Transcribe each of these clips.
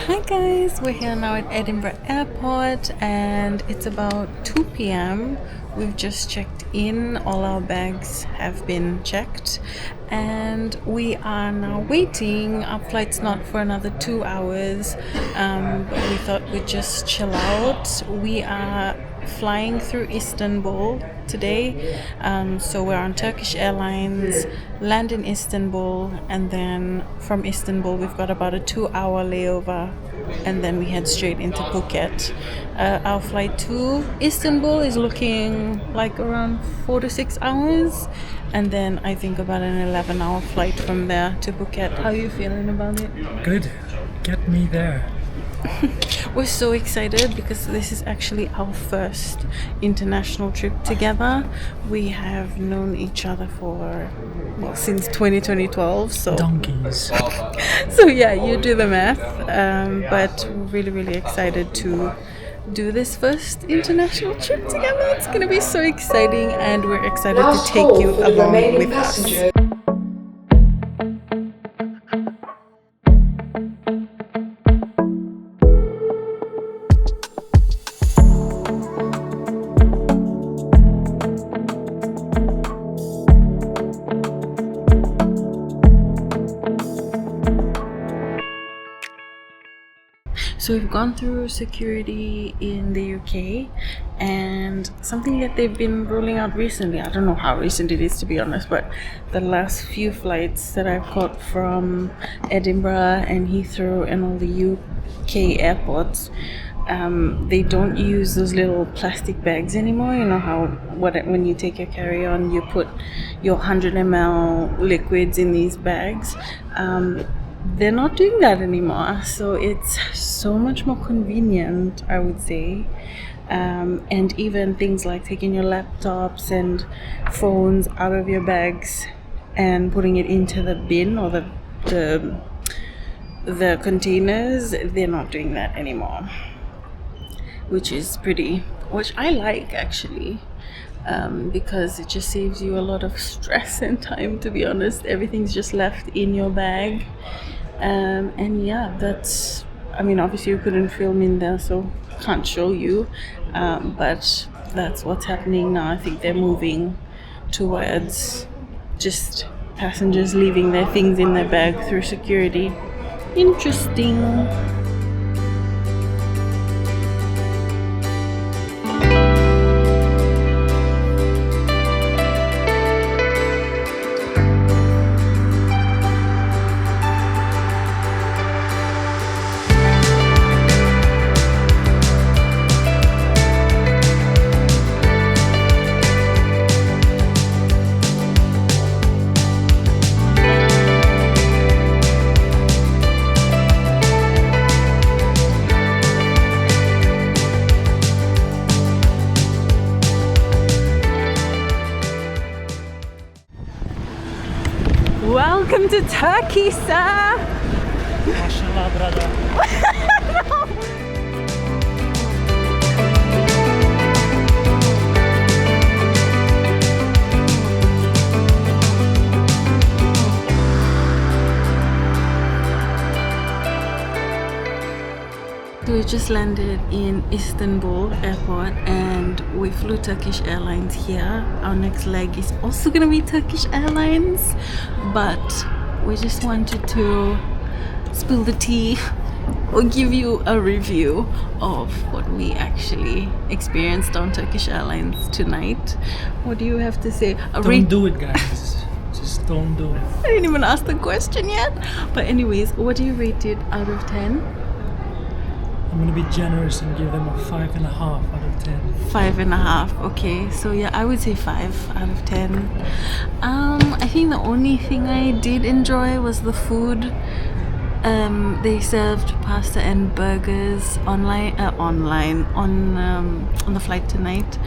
Hi guys, we're here now at Edinburgh Airport and it's about 2 p.m. We've just checked in, all our bags have been checked and we are now waiting. Our flight's not for another 2 hours, but we thought we'd just chill out. We are flying through Istanbul today, so we're on Turkish Airlines, land in Istanbul, and then from Istanbul we've got about a 2-hour layover and then we head straight into Phuket. Our flight to Istanbul is looking like around 4 to 6 hours, and then I think about an 11-hour flight from there to Phuket. How are you feeling about it? Good. Get me there. We're so excited because this is actually our first international trip together. We have known each other for, since 2012, so Donkeys. so yeah, you do the math, but we're really excited to do this first international trip together. It's gonna be so exciting and we're excited to take you along with us. So we've gone through security in the UK, and something that they've been rolling out recently, I don't know how recent it is to be honest, but the last few flights that I've caught from Edinburgh and Heathrow and all the UK airports, they don't use those little plastic bags anymore. You know how when you take your carry-on you put your 100 ml liquids in these bags. They're not doing that anymore, so it's so much more convenient, I would say. And even things like taking your laptops and phones out of your bags and putting it into the bin or the containers, they're not doing that anymore, which I like actually. Because it just saves you a lot of stress and time, to be honest. Everything's just left in your bag, and yeah, obviously you couldn't film in there, so can't show you, but that's what's happening now. I think they're moving towards just passengers leaving their things in their bag through security. Interesting. Welcome to Turkey, sir! Mashallah, brother. We just landed in Istanbul airport and we flew Turkish Airlines here. Our next leg is also gonna be Turkish Airlines, but we just wanted to spill the tea or give you a review of what we actually experienced on Turkish Airlines tonight. What do you have to say? Don't do it, guys. Just don't do it. I didn't even ask the question yet. But anyways, what do you rate it out of 10? I'm gonna be generous and give them a 5.5 out of 10. 5.5. Okay, so yeah, I would say 5 out of 10. I think the only thing I did enjoy was the food. They served pasta and burgers on the flight tonight,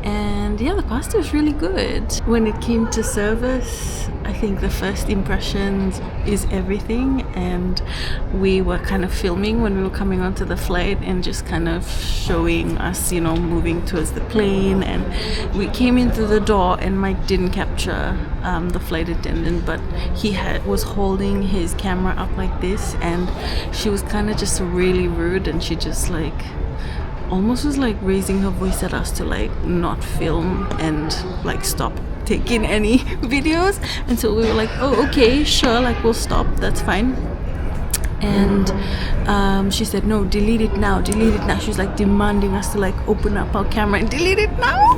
And yeah, the pasta was really good. When it came to service, I think the first impressions is everything, and we were kind of filming when we were coming onto the flight and just kind of showing us, you know, moving towards the plane. And we came in through the door, and Mike didn't capture the flight attendant, but he was holding his camera up like this, and she was kind of just really rude, and she just like almost was like raising her voice at us to like not film and like stop taking any videos. And so we were like, oh, okay, sure, like we'll stop, that's fine. And she said, no, delete it now. She was like demanding us to like open up our camera and delete it now.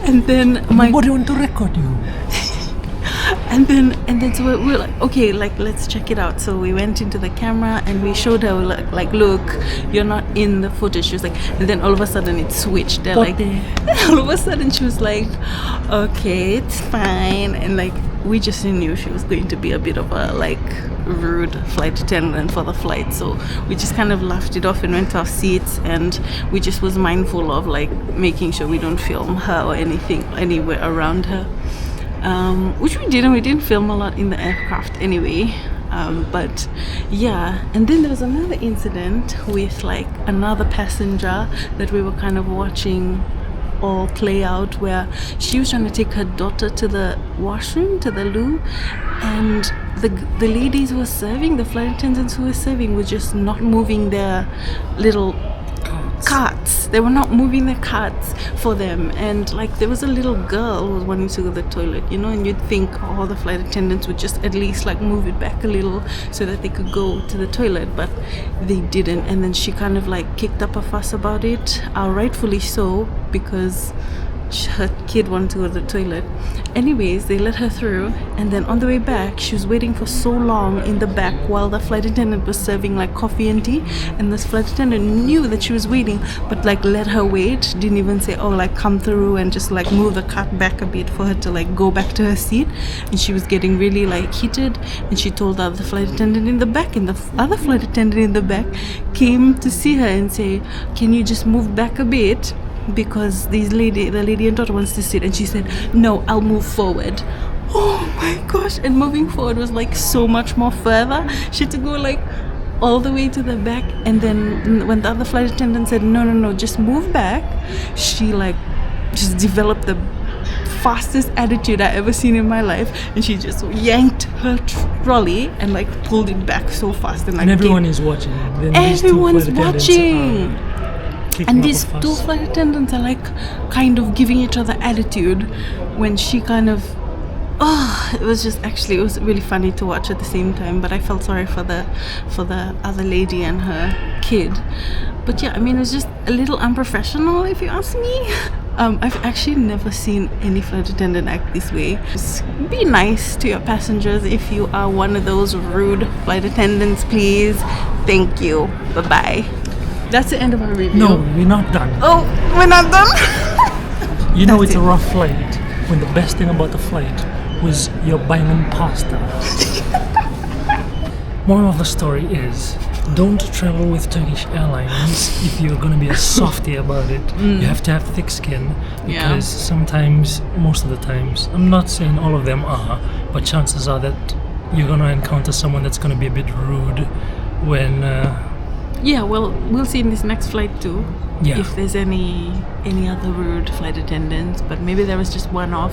And then what do you want to record you? And then so we were like, okay, like let's check it out. So we went into the camera and we showed her like look, you're not in the footage. She was like, and then all of a sudden it switched. They're like, all of a sudden she was like, okay, it's fine. And like we just knew she was going to be a bit of a like rude flight attendant for the flight. So we just kind of laughed it off and went to our seats, and we just was mindful of like making sure we don't film her or anything anywhere around her. Which we didn't. We didn't film a lot in the aircraft anyway. But yeah, and then there was another incident with like another passenger that we were kind of watching all play out, where she was trying to take her daughter to the washroom, to the loo, and the ladies who were serving, the flight attendants who were serving, were just not moving their little carts. They were not moving their carts for them, and like there was a little girl who was wanting to go to the toilet, you know, and you'd think all the flight attendants would just at least like move it back a little so that they could go to the toilet, but they didn't. And then she kind of like kicked up a fuss about it, rightfully so, because her kid wanted to go to the toilet. Anyways, they let her through, and then on the way back she was waiting for so long in the back while the flight attendant was serving like coffee and tea, and this flight attendant knew that she was waiting but like let her wait, didn't even say, oh, like come through, and just like move the cart back a bit for her to like go back to her seat. And she was getting really like heated, and she told the other flight attendant in the back, and the other flight attendant in the back came to see her and say, can you just move back a bit, because the lady and daughter wants to sit. And she said, no, I'll move forward. Oh my gosh. And moving forward was like so much more further. She had to go like all the way to the back. And then when the other flight attendant said, no, just move back, she like just developed the fastest attitude I ever seen in my life, and she just yanked her trolley and like pulled it back so fast, and like everyone is watching. Then everyone's watching. And these two flight attendants are like kind of giving each other attitude when she kind of it was really funny to watch at the same time. But I felt sorry for the other lady and her kid. But yeah, I mean, it was just a little unprofessional, if you ask me. I've actually never seen any flight attendant act this way. Just be nice to your passengers. If you are one of those rude flight attendants, please. Thank you. Bye-bye. That's the end of our review. No, we're not done. Oh, we're not done? You know, it's a rough flight when the best thing about the flight was you're buying them pasta. Moral of the story is, don't travel with Turkish Airlines if you're going to be a softie about it. You have to have thick skin, because sometimes, most of the times, I'm not saying all of them are, but chances are that you're going to encounter someone that's going to be a bit rude when... yeah, well, we'll see in this next flight too. Yeah. If there's any other rude flight attendants, but maybe there was just one off.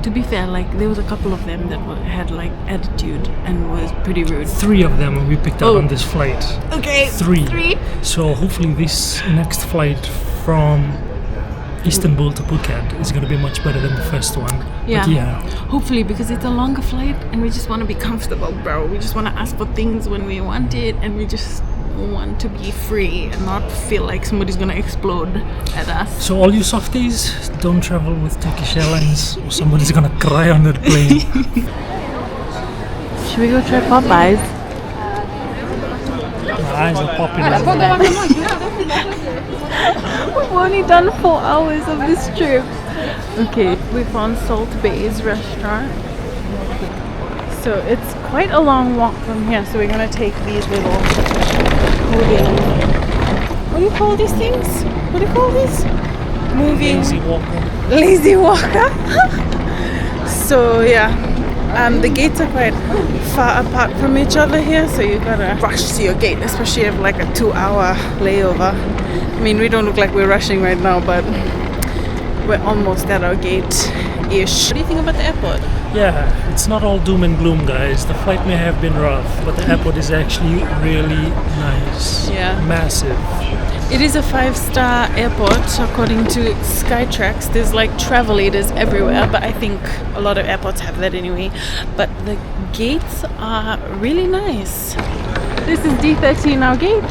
To be fair, like there was a couple of them that had like attitude and was pretty rude. 3 of them we picked up on this flight. Okay. 3. So hopefully this next flight from Istanbul to Phuket is going to be much better than the first one. Yeah. But yeah. Hopefully, because it's a longer flight and we just want to be comfortable, bro. We just want to ask for things when we want it, and we just want to be free and not feel like somebody's gonna explode at us. So all you softies, don't travel with Turkish Airlines or somebody's gonna cry on that plane. Should we go try Popeyes? My eyes are popping. We've only done 4 hours of this trip. Okay, we found Salt Bay's restaurant. So it's quite a long walk from here, so we're gonna take these little what do you call these things? What do you call these? moving. Lazy walker. Lazy walker. So yeah, the gates are quite far apart from each other here, so you gotta rush to your gate, especially if you have like a 2-hour layover. I mean, we don't look like we're rushing right now, but we're almost at our gate-ish. What do you think about the airport? Yeah, it's not all doom and gloom, guys. The flight may have been rough, but the airport is actually really nice. Yeah. Massive. It is a 5-star airport according to Skytrax. There's like travel leaders everywhere, but I think a lot of airports have that anyway. But the gates are really nice. This is D13, our gate.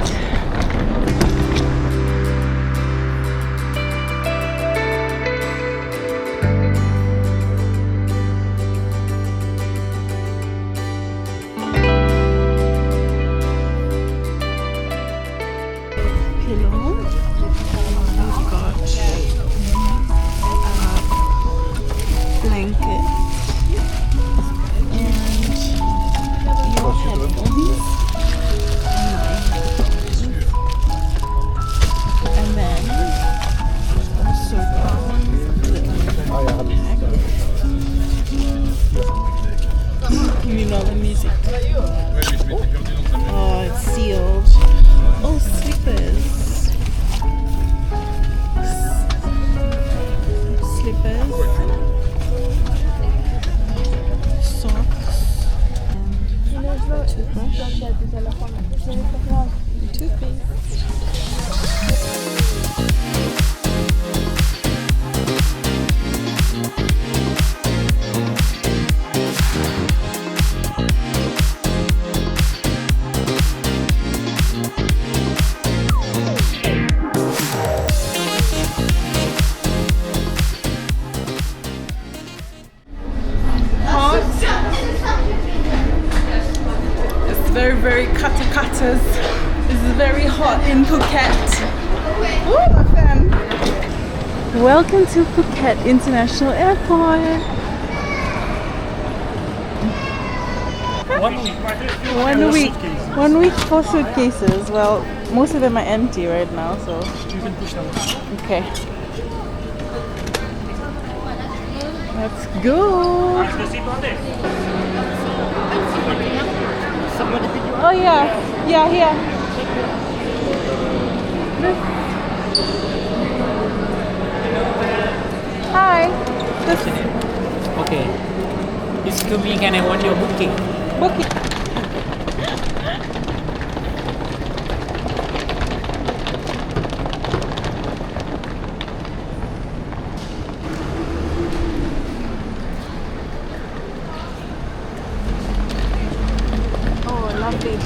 Very cutters. This is very hot in Phuket. Ooh, my fan. Welcome to Phuket International Airport. 1 week. 1 week. 1 week for suitcases. Well, most of them are empty right now, so. You can push them. Okay. Let's go. Oh yeah, yeah, here. Hi. Okay. Excuse me, can I want your booking? Booking. Oh, lovely.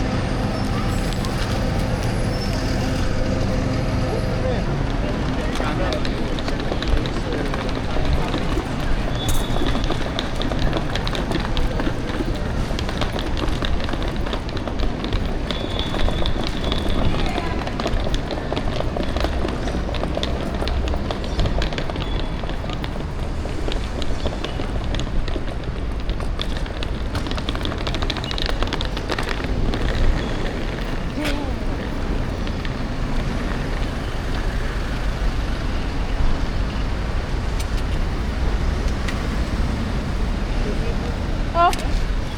Oh,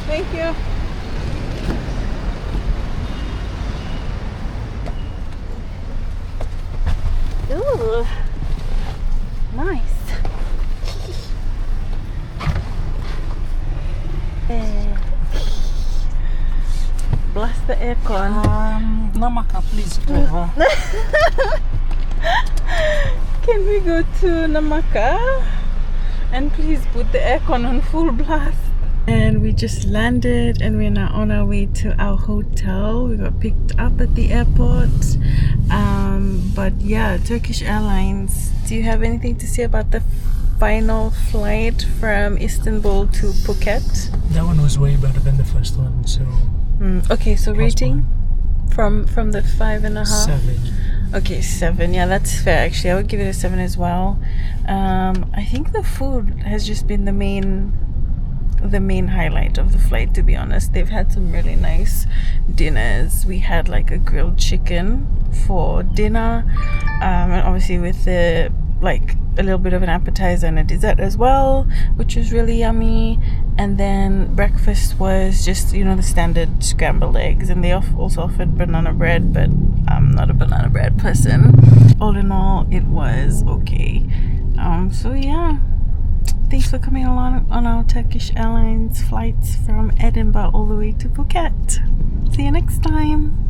thank you. Ooh, nice. Blast the aircon. Namaka, please, driver. Can we go to Namaka? And please put the aircon on full blast. And we just landed and we're now on our way to our hotel. We got picked up at the airport. But yeah, Turkish Airlines. Do you have anything to say about the final flight from Istanbul to Phuket? That one was way better than the first one, so. Okay, so rating from the 5.5. 7. Okay, 7. Yeah, that's fair. Actually, I would give it a 7 as well. I think the food has just been the main highlight of the flight, to be honest. They've had some really nice dinners. We had like a grilled chicken for dinner, and obviously with the like a little bit of an appetizer and a dessert as well, which was really yummy. And then breakfast was just, you know, the standard scrambled eggs, and they also offered banana bread, but I'm not a banana bread person. All in all, it was okay. So yeah, thanks for coming along on our Turkish Airlines flights from Edinburgh all the way to Phuket. See you next time.